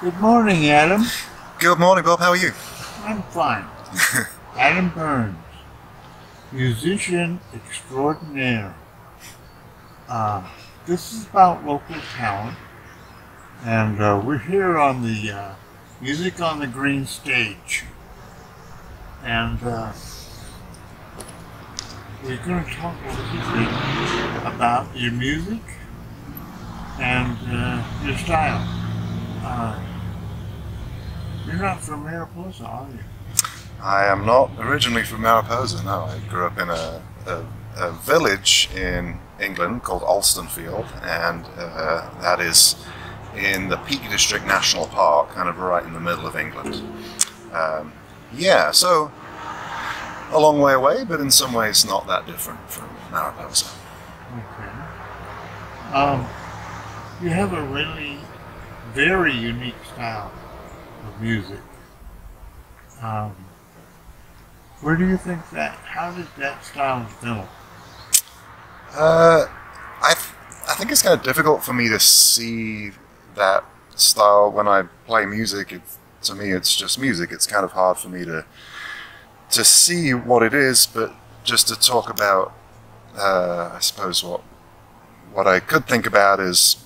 Good morning, Adam. Good morning, Bob. How are you? I'm fine. Adam Burns, musician extraordinaire. This is about local talent, and we're here on the Music on the Green stage. And we're going to talk a little bit about your music and your style. You're not from Mariposa, are you? I am not originally from Mariposa, no. I grew up in a village in England called Alstonfield, and that is in the Peak District National Park, kind of right in the middle of England. Yeah, so a long way away, but in some ways not that different from Mariposa. Okay. You have a really very unique style of music. Where do you think how did that style develop? I think it's kind of difficult for me to see that style when I play music. To me, it's just music. It's kind of hard for me to see what it is, but just to talk about, I suppose what I could think about is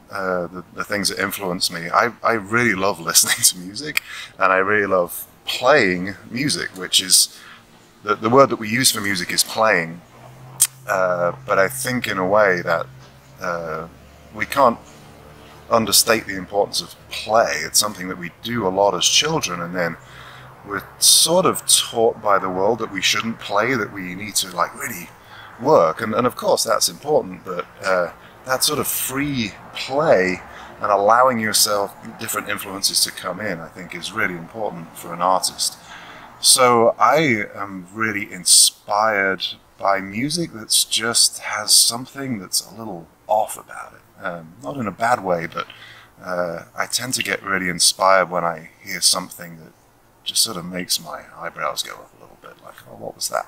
the things that influence me. I really love listening to music, and I really love playing music, which is the word that we use for music is playing. But I think in a way that we can't understate the importance of play. It's something that we do a lot as children, and then we're sort of taught by the world that we shouldn't play, that we need to like really work, and of course that's important, but that sort of free play and allowing yourself different influences to come in, I think is really important for an artist. So I am really inspired by music that's just has something that's a little off about it. Not in a bad way, but I tend to get really inspired when I hear something that just sort of makes my eyebrows go up a little bit, like, oh, what was that?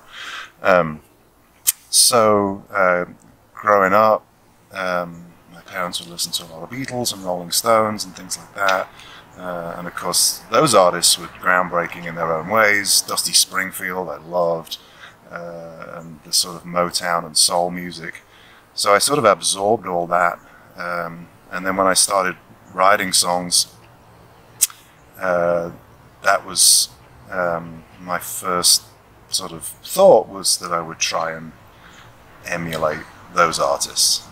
Growing up, my parents would listen to a lot of Beatles and Rolling Stones and things like that. And of course, those artists were groundbreaking in their own ways. Dusty Springfield, I loved, and the sort of Motown and soul music. So I sort of absorbed all that. And then when I started writing songs, that was my first sort of thought was that I would try and emulate those artists.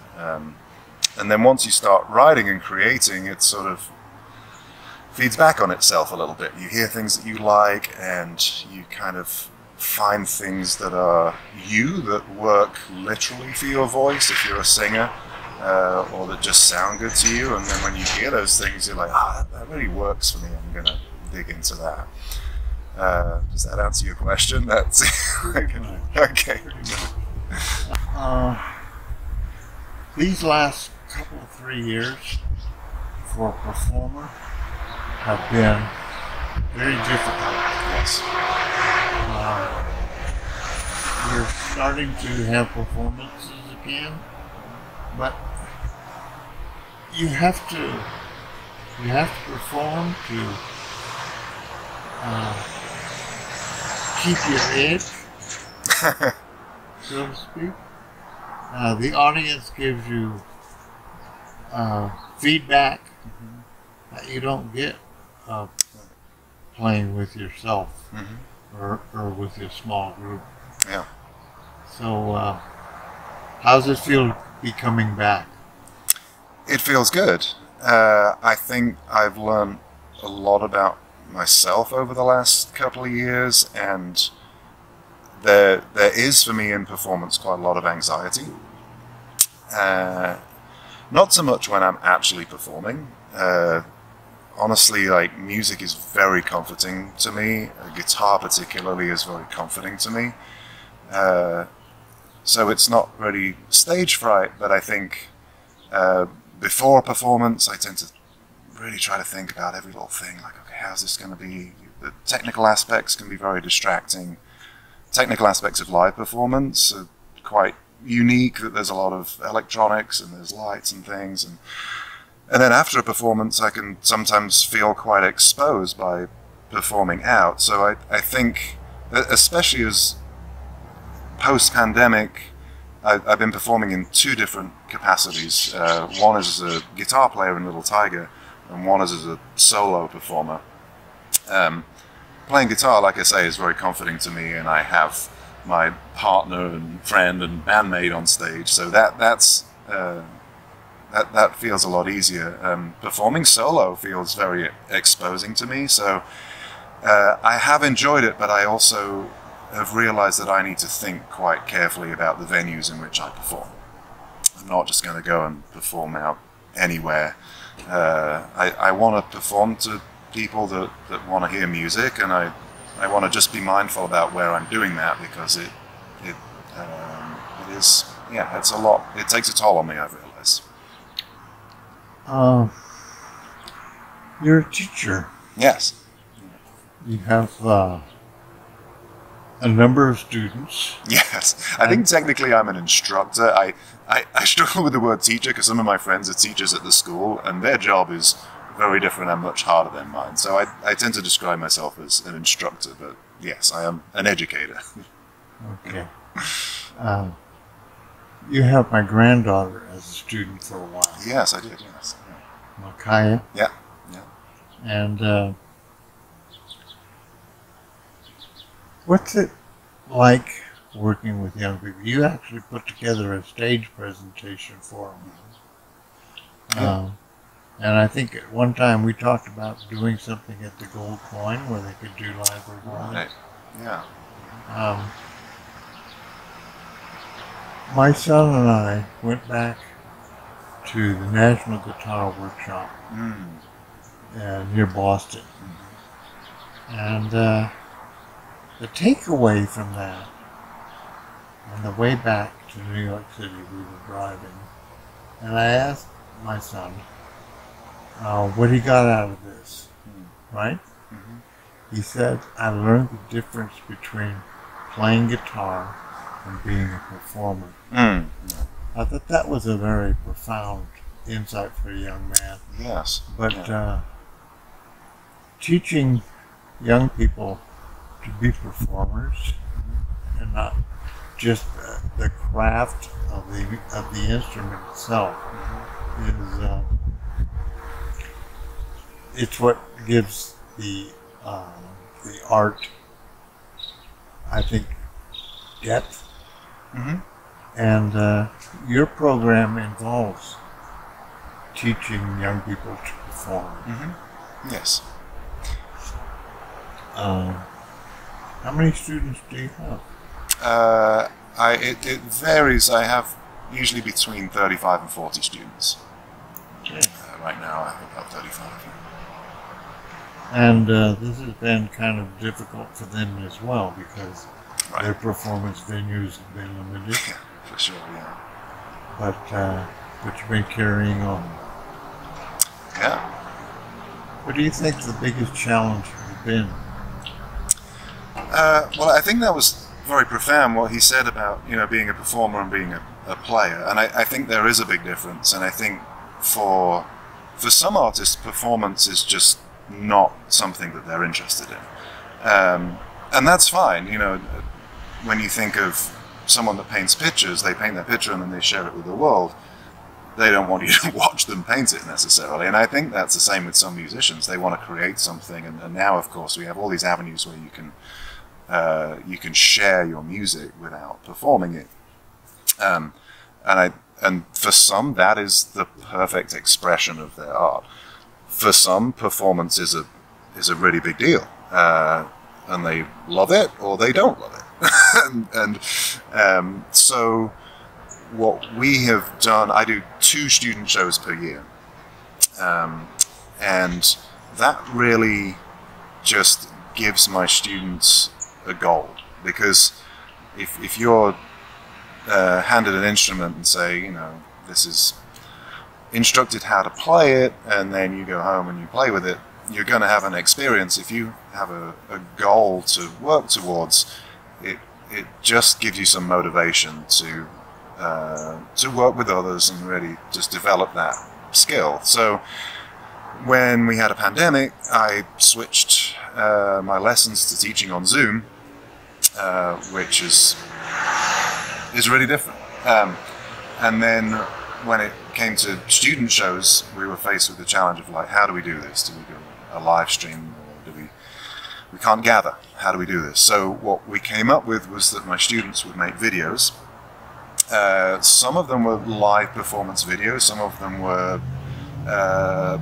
And then once you start writing and creating, it sort of feeds back on itself a little bit. You hear things that you like, and you kind of find things that are you, that work literally for your voice if you're a singer, or that just sound good to you. And then when you hear those things, you're like, that really works for me. I'm going to dig into that. Does that answer your question? That's okay. These last couple of 3 years for a performer have been very difficult. Yes. We're starting to have performances again, but you have to perform to keep your edge, so to speak. The audience gives you feedback that you don't get playing with yourself or with your small group. Yeah. So how does it feel to be coming back? It feels good. I think I've learned a lot about myself over the last couple of years, and there is for me in performance quite a lot of anxiety. Not so much when I'm actually performing. Honestly, like, music is very comforting to me. Guitar particularly is very comforting to me. So it's not really stage fright, but I think before a performance I tend to really try to think about every little thing, like, okay, how's this going to be? The technical aspects can be very distracting. Technical aspects of live performance are quite unique, that there's a lot of electronics and there's lights and things, and And then after a performance, I can sometimes feel quite exposed by performing out. So I think, especially as post-pandemic, I've been performing in two different capacities. One is as a guitar player in Little Tiger, and one is as a solo performer. Playing guitar, like I say, is very comforting to me, and I have my partner and friend and bandmate on stage, so that feels a lot easier. Performing solo feels very exposing to me, so I have enjoyed it, but I also have realized that I need to think quite carefully about the venues in which I perform. I'm not just going to go and perform out anywhere. I want to perform to people that want to hear music, and I want to just be mindful about where I'm doing that, because it is, yeah, it's a lot. It takes a toll on me, I've realized. You're a teacher. Yes. You have a number of students. Yes. I think technically I'm an instructor. I struggle with the word teacher because some of my friends are teachers at the school, and their job is very different and much harder than mine. So I tend to describe myself as an instructor, but yes, I am an educator. Okay. You have my granddaughter as a student for a while. Yes, I did, yes. Makaya. Yeah, yeah. And what's it like working with young people? You actually put together a stage presentation for them. And I think at one time we talked about doing something at the Gold Coin where they could do live performance. Right. Yeah. My son and I went back to the National Guitar Workshop near Boston. And the takeaway from that, on the way back to New York City, we were driving, and I asked my son what he got out of this, right? He said, I learned the difference between playing guitar and being a performer. I thought that was a very profound insight for a young man. Yes. But teaching young people to be performers and not just the craft of the instrument itself is it's what gives the art, I think, depth. And your program involves teaching young people to perform. Yes. How many students do you have? It varies. I have usually between 35 and 40 students. Okay. Right now I have about 35. And this has been kind of difficult for them as well, because their performance venues have been limited. Yeah, for sure, yeah. But you've been carrying on. Yeah. What do you think the biggest challenge has been? Well, I think that was very profound what he said about, being a performer and being a player. And I think there is a big difference. And I think for some artists, performance is just not something that they're interested in. And that's fine. When you think of someone that paints pictures, they paint their picture and then they share it with the world. They don't want you to watch them paint it necessarily. And I think that's the same with some musicians. They want to create something. And now, of course, we have all these avenues where you can share your music without performing it. And for some, that is the perfect expression of their art. For some, performance is a really big deal. And they love it or they don't love it. So what we have done, I do 2 student shows per year. And that really just gives my students a goal. Because if you're handed an instrument and say, this is instructed how to play it, and then you go home and you play with it, you're going to have an experience. If you have a goal to work towards, it just gives you some motivation to work with others and really just develop that skill. So when we had a pandemic, I switched my lessons to teaching on Zoom, which is really different. And then when it came to student shows, we were faced with the challenge of like, how do we do this? Do we do a live stream, or do we can't gather? How do we do this? So what we came up with was that my students would make videos. Some of them were live performance videos, some of them were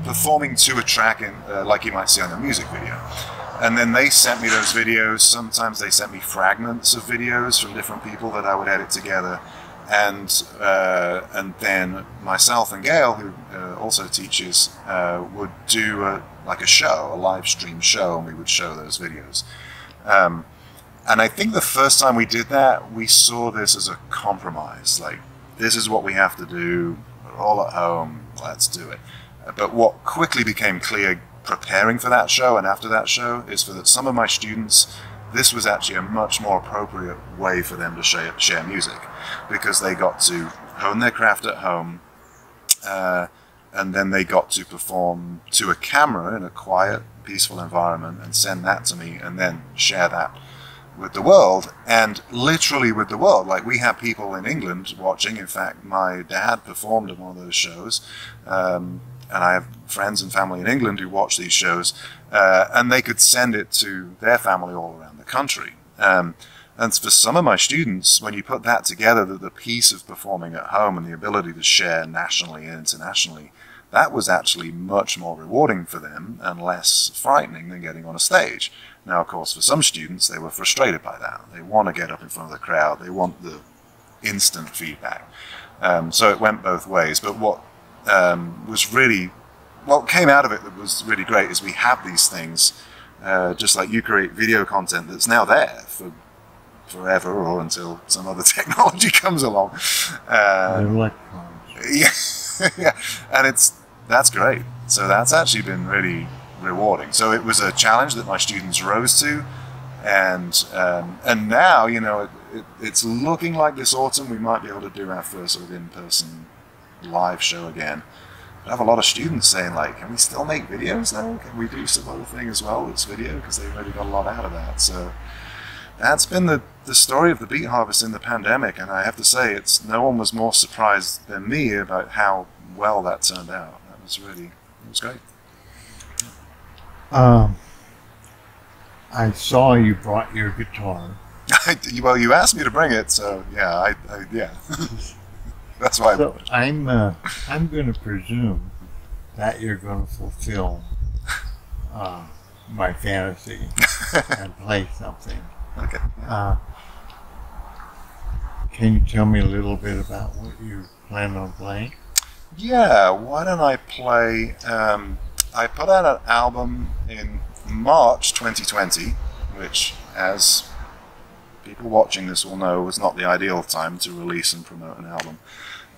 performing to a track like you might see on a music video. And then they sent me those videos. Sometimes they sent me fragments of videos from different people that I would edit together. And then myself and Gail, who also teaches, would do a live stream show, and we would show those videos. And I think the first time we did that, we saw this as a compromise. Like, this is what we have to do. We're all at home. Let's do it. But what quickly became clear preparing for that show and after that show is for some of my students, this was actually a much more appropriate way for them to share music, because they got to hone their craft at home, and then they got to perform to a camera in a quiet, peaceful environment and send that to me, and then share that with the world, and literally with the world. Like, we have people in England watching. In fact, my dad performed at one of those shows, and I have friends and family in England who watch these shows, and they could send it to their family all around the country. And for some of my students, when you put that together, the piece of performing at home and the ability to share nationally and internationally, that was actually much more rewarding for them and less frightening than getting on a stage. Now, of course, for some students, they were frustrated by that. They want to get up in front of the crowd. They want the instant feedback. So it went both ways. But what came out of it that was really great is we have these things, just like you create video content that's now there for forever, or until some other technology comes along. Yeah, yeah, and that's great. So that's actually been really rewarding. So it was a challenge that my students rose to, and now, you know, it's looking like this autumn we might be able to do our first sort of in-person live show again. I have a lot of students saying, like, can we still make videos now? Can we do some other thing as well that's video? Because they've really got a lot out of that. So that's been the story of the Beat Harvest in the pandemic, and I have to say, no one was more surprised than me about how well that turned out. It was great. I saw you brought your guitar. Well, you asked me to bring it, so yeah, yeah. That's why. So I'm going to presume that you're going to fulfill my fantasy and play something. Okay. Can you tell me a little bit about what you plan on playing? Yeah, why don't I play... I put out an album in March 2020, which, as people watching this will know, was not the ideal time to release and promote an album.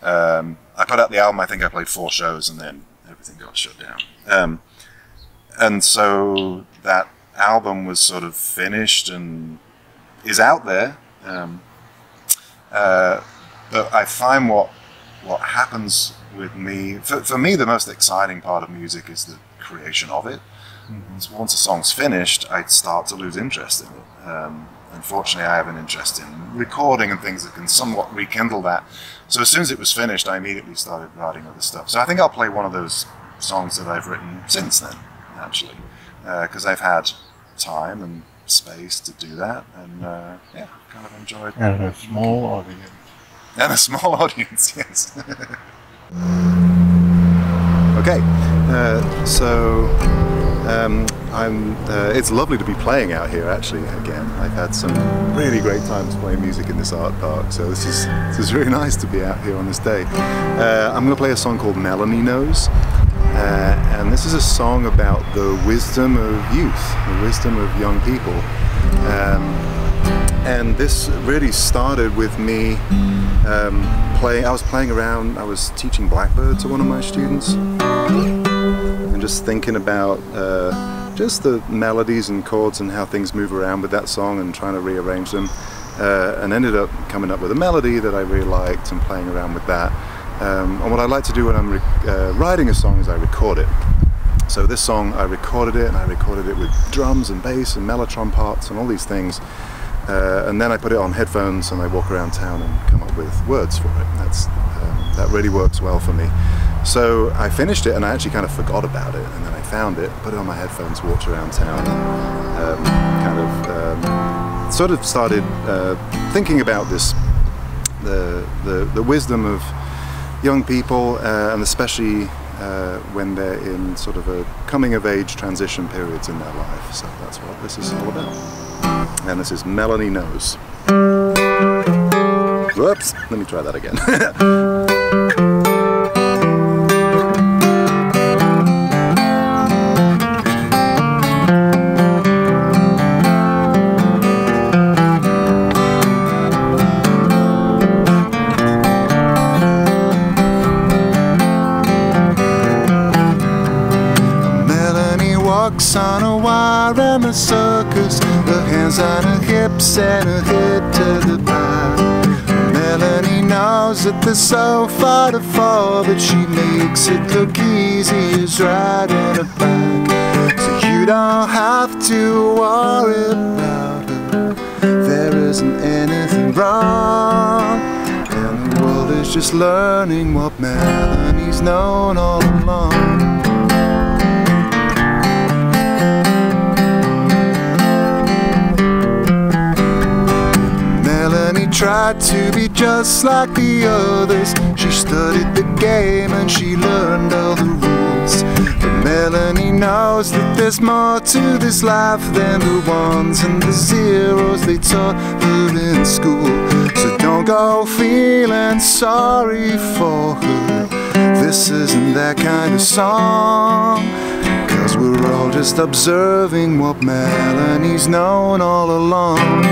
I put out the album, I think I played 4 shows, and then everything got shut down. And so that album was sort of finished and is out there. But I find what happens with me, for me, the most exciting part of music is the creation of it. So once a song's finished, I start to lose interest in it. Unfortunately, I have an interest in recording and things that can somewhat rekindle that. So as soon as it was finished, I immediately started writing other stuff. So I think I'll play one of those songs that I've written since then, actually, because I've had time and space to do that, and yeah, kind of enjoyed. And a small audience. And a small audience, yes. Okay, it's lovely to be playing out here, actually, again. I've had some really great times playing music in this art park, so this is really nice to be out here on this day. I'm going to play a song called Melanie Knows, and this is a song about the wisdom of youth, the wisdom of young people. And this really started with me I was playing around, I was teaching Blackbird to one of my students, and just thinking about just the melodies and chords and how things move around with that song, and trying to rearrange them, and ended up coming up with a melody that I really liked and playing around with that. And what I like to do when I'm writing a song is I record it. So this song, I recorded it, and I recorded it with drums and bass and mellotron parts and all these things. And then I put it on headphones and I walk around town and come up with words for it. That really works well for me. So I finished it and I actually kind of forgot about it, and then I found it, put it on my headphones, walked around town, sort of started thinking about this, the wisdom of young people, and especially when they're in sort of a coming of age transition periods in their life. So that's what this is all about. And this is Melanie Knows. Whoops, let me try that again. On a wire and a circus, her hands on her hips and her head to the back. Melanie knows that there's so far to fall, but she makes it look easy as riding a bike. So you don't have to worry about her, there isn't anything wrong, and the world is just learning what Melanie's known all along. Tried to be just like the others. She studied the game and she learned all the rules. But Melanie knows that there's more to this life than the ones and the zeros they taught her in school. So don't go feeling sorry for her, this isn't that kind of song, 'cause we're all just observing what Melanie's known all along.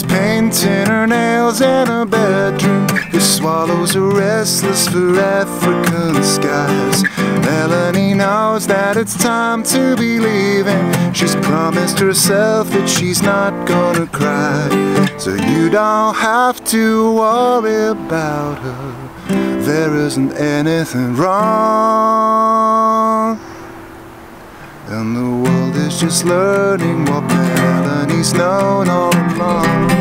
Painting her nails in her bedroom, the swallows are restless for African skies. Melanie knows that it's time to be leaving. She's promised herself that she's not gonna cry. So you don't have to worry about her, there isn't anything wrong, and the world is just learning what Melanie's known all along.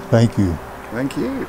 Thank you. Thank you.